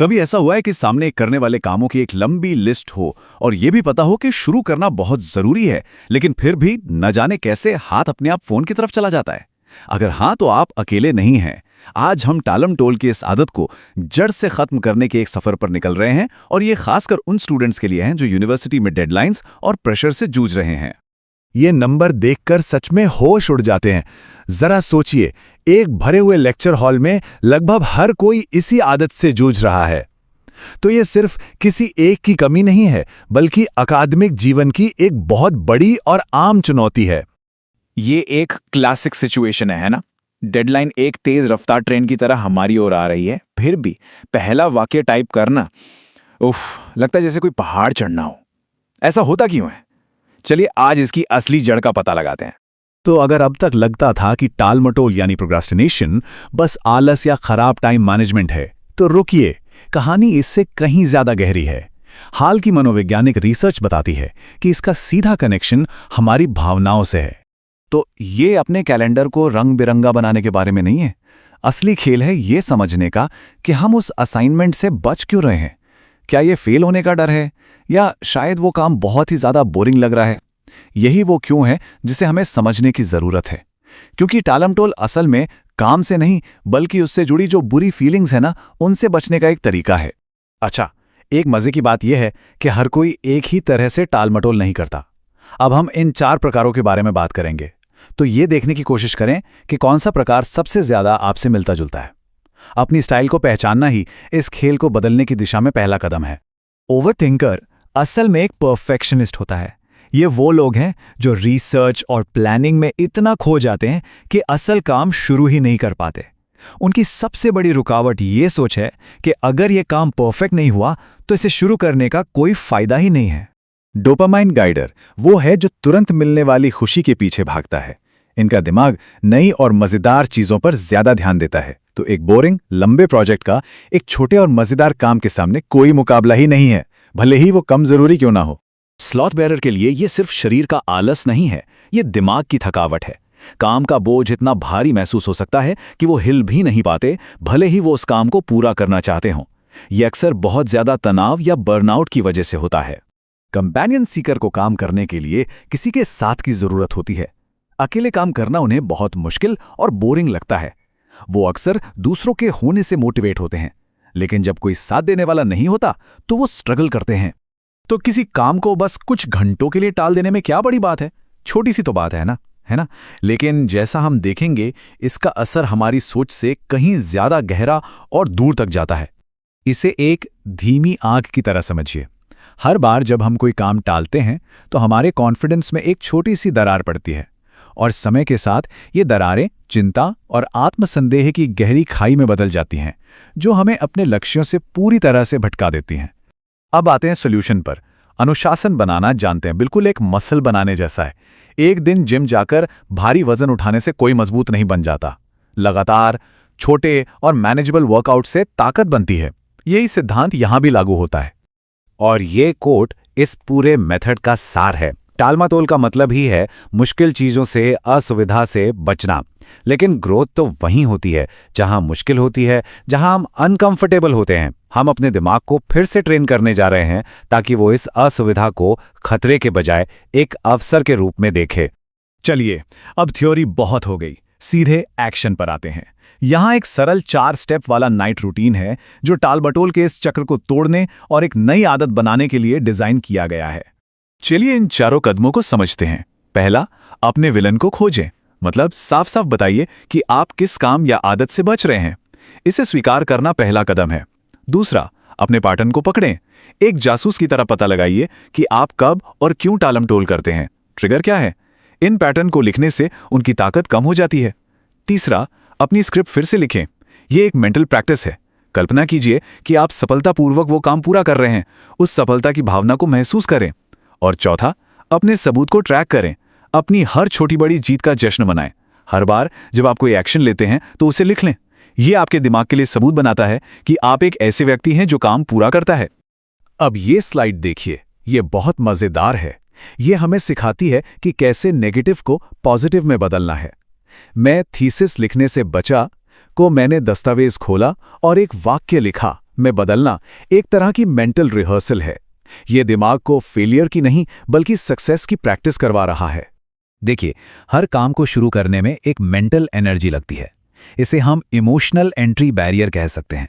कभी ऐसा हुआ है कि सामने करने वाले कामों की एक लंबी लिस्ट हो और ये भी पता हो कि शुरू करना बहुत जरूरी है, लेकिन फिर भी न जाने कैसे हाथ अपने आप फोन की तरफ चला जाता है? अगर हाँ, तो आप अकेले नहीं हैं। आज हम टालम टोल की इस आदत को जड़ से खत्म करने के एक सफर पर निकल रहे हैं, और ये खासकर उन स्टूडेंट्स के लिए हैं जो यूनिवर्सिटी में डेडलाइंस और प्रेशर से जूझ रहे हैं। ये नंबर देखकर सच में होश उड़ जाते हैं। जरा सोचिए, एक भरे हुए लेक्चर हॉल में लगभग हर कोई इसी आदत से जूझ रहा है। तो ये सिर्फ किसी एक की कमी नहीं है, बल्कि अकादमिक जीवन की एक बहुत बड़ी और आम चुनौती है। ये एक क्लासिक सिचुएशन है ना? डेडलाइन एक तेज रफ्तार ट्रेन की तरह हमारी ओर आ रही है, फिर भी पहला वाक्य टाइप करना, उफ, लगता है जैसे कोई पहाड़ चढ़ना हो। ऐसा होता क्यों है? चलिए आज इसकी असली जड़ का पता लगाते हैं। तो अगर अब तक लगता था कि टालमटोल यानी प्रोक्रास्टिनेशन बस आलस या खराब टाइम मैनेजमेंट है, तो रुकिए, कहानी इससे कहीं ज्यादा गहरी है। हाल की मनोवैज्ञानिक रिसर्च बताती है कि इसका सीधा कनेक्शन हमारी भावनाओं से है। तो ये अपने कैलेंडर को रंग बिरंगा बनाने के बारे में नहीं है। असली खेल है ये समझने का कि हम उस असाइनमेंट से बच क्यों रहे हैं। क्या ये फेल होने का डर है, या शायद वो काम बहुत ही ज्यादा बोरिंग लग रहा है? यही वो क्यों है जिसे हमें समझने की जरूरत है, क्योंकि टालमटोल असल में काम से नहीं, बल्कि उससे जुड़ी जो बुरी फीलिंग्स है ना, उनसे बचने का एक तरीका है। अच्छा, एक मजे की बात यह है कि हर कोई एक ही तरह से टालमटोल नहीं करता। अब हम इन 4 प्रकारों के बारे में बात करेंगे, तो ये देखने की कोशिश करें कि कौन सा प्रकार सबसे ज्यादा आपसे मिलता जुलता है। अपनी स्टाइल को पहचानना ही इस खेल को बदलने की दिशा में पहला कदम है। ओवरथिंकर असल में एक परफेक्शनिस्ट होता है। ये वो लोग हैं जो रिसर्च और प्लानिंग में इतना खो जाते हैं कि असल काम शुरू ही नहीं कर पाते। उनकी सबसे बड़ी रुकावट ये सोच है कि अगर ये काम परफेक्ट नहीं हुआ तो इसे शुरू करने का कोई फायदा ही नहीं है। डोपामाइन गाइडर वो है जो तुरंत मिलने वाली खुशी के पीछे भागता है। इनका दिमाग नई और मजेदार चीजों पर ज्यादा ध्यान देता है, तो एक बोरिंग लंबे प्रोजेक्ट का एक छोटे और मजेदार काम के सामने कोई मुकाबला ही नहीं है, भले ही वो कम जरूरी क्यों ना हो। स्लॉथ बेरर के लिए ये सिर्फ शरीर का आलस नहीं है, ये दिमाग की थकावट है। काम का बोझ इतना भारी महसूस हो सकता है कि वो हिल भी नहीं पाते, भले ही वो उस काम को पूरा करना चाहते हों। ये अक्सर बहुत ज्यादा तनाव या बर्नआउट की वजह से होता है। कंपेनियन सीकर को काम करने के लिए किसी के साथ की जरूरत होती है। अकेले काम करना उन्हें बहुत मुश्किल और बोरिंग लगता है। वो अक्सर दूसरों के होने से मोटिवेट होते हैं, लेकिन जब कोई साथ देने वाला नहीं होता तो वो स्ट्रगल करते हैं। तो किसी काम को बस कुछ घंटों के लिए टाल देने में क्या बड़ी बात है? छोटी सी तो बात है ना? लेकिन जैसा हम देखेंगे, इसका असर हमारी सोच से कहीं ज्यादा गहरा और दूर तक जाता है। इसे एक धीमी आग की तरह समझिए। हर बार जब हम कोई काम टालते हैं तो हमारे कॉन्फिडेंस में एक छोटी सी दरार पड़ती है, और समय के साथ ये दरारें चिंता और आत्मसंदेह की गहरी खाई में बदल जाती हैं, जो हमें अपने लक्ष्यों से पूरी तरह से भटका देती हैं। अब आते हैं सॉल्यूशन पर। अनुशासन बनाना जानते हैं, बिल्कुल एक मसल बनाने जैसा है। एक दिन जिम जाकर भारी वजन उठाने से कोई मजबूत नहीं बन जाता। लगातार छोटे और मैनेजेबल वर्कआउट से ताकत बनती है। यही सिद्धांत यहां भी लागू होता है, और ये कोट इस पूरे मेथड का सार है। टालमटोल का मतलब ही है मुश्किल चीजों से, असुविधा से बचना। लेकिन ग्रोथ तो वहीं होती है जहां मुश्किल होती है, जहां हम अनकंफर्टेबल होते हैं। हम अपने दिमाग को फिर से ट्रेन करने जा रहे हैं ताकि वो इस असुविधा को खतरे के बजाय एक अवसर के रूप में देखे। चलिए, अब थ्योरी बहुत हो गई, सीधे एक्शन पर आते हैं। यहां एक सरल 4 स्टेप वाला नाइट रूटीन है जो टालमटोल के इस चक्र को तोड़ने और एक नई आदत बनाने के लिए डिजाइन किया गया है। चलिए इन 4 कदमों को समझते हैं। पहला, अपने विलन को खोजें। मतलब साफ साफ बताइए कि आप किस काम या आदत से बच रहे हैं। इसे स्वीकार करना पहला कदम है। दूसरा, अपने पैटर्न को पकड़ें। एक जासूस की तरह पता लगाइए कि आप कब और क्यों टालमटोल करते हैं। ट्रिगर क्या है? इन पैटर्न को लिखने से उनकी ताकत कम हो जाती है। तीसरा, अपनी स्क्रिप्ट फिर से लिखें। यह एक मेंटल प्रैक्टिस है। कल्पना कीजिए कि आप सफलतापूर्वक वो काम पूरा कर रहे हैं। उस सफलता की भावना को महसूस करें। और चौथा, अपने सबूत को ट्रैक करें। अपनी हर छोटी बड़ी जीत का जश्न मनाएं। हर बार जब आप कोई एक्शन लेते हैं तो उसे लिख लें। यह आपके दिमाग के लिए सबूत बनाता है कि आप एक ऐसे व्यक्ति हैं जो काम पूरा करता है। अब ये स्लाइड देखिए, ये बहुत मजेदार है। ये हमें सिखाती है कि कैसे नेगेटिव को पॉजिटिव में बदलना है। मैं थीसिस लिखने से बचा को मैंने दस्तावेज खोला और एक वाक्य लिखा में बदलना एक तरह की मेंटल रिहर्सल है। ये दिमाग को फेलियर की नहीं बल्कि सक्सेस की प्रैक्टिस करवा रहा है। देखिए, हर काम को शुरू करने में एक मेंटल एनर्जी लगती है। इसे हम इमोशनल एंट्री बैरियर कह सकते हैं।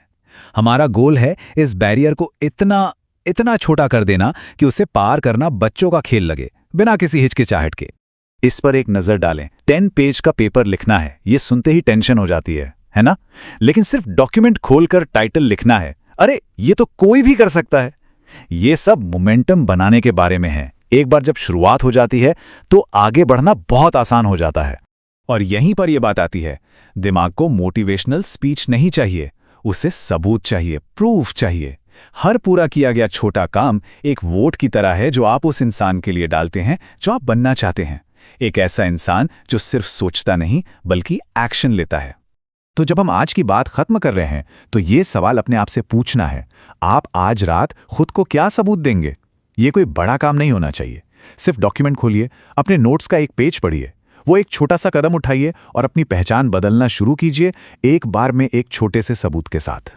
हमारा गोल है इस बैरियर को इतना छोटा कर देना कि उसे पार करना बच्चों का खेल लगे, बिना किसी हिचकिचाहट के। इस पर एक नज़र डालें। 10 पेज का पेपर लिखना है, ये सुनते ही टेंशन हो जाती है ना? लेकिन सिर्फ डॉक्यूमेंट खोलकर टाइटल लिखना है, अरे ये तो कोई भी कर सकता है। ये सब मोमेंटम बनाने के बारे में है। एक बार जब शुरुआत हो जाती है तो आगे बढ़ना बहुत आसान हो जाता है। और यहीं पर यह बात आती है, दिमाग को मोटिवेशनल स्पीच नहीं चाहिए, उसे सबूत चाहिए, प्रूफ चाहिए। हर पूरा किया गया छोटा काम एक वोट की तरह है जो आप उस इंसान के लिए डालते हैं जो आप बनना चाहते हैं। एक ऐसा इंसान जो सिर्फ सोचता नहीं बल्कि एक्शन लेता है। तो जब हम आज की बात खत्म कर रहे हैं तो ये सवाल अपने आप से पूछना है, आप आज रात खुद को क्या सबूत देंगे? ये कोई बड़ा काम नहीं होना चाहिए। सिर्फ डॉक्यूमेंट खोलिए, अपने नोट्स का एक पेज पढ़िए, वो एक छोटा सा कदम उठाइए और अपनी पहचान बदलना शुरू कीजिए, एक बार में एक छोटे से सबूत के साथ।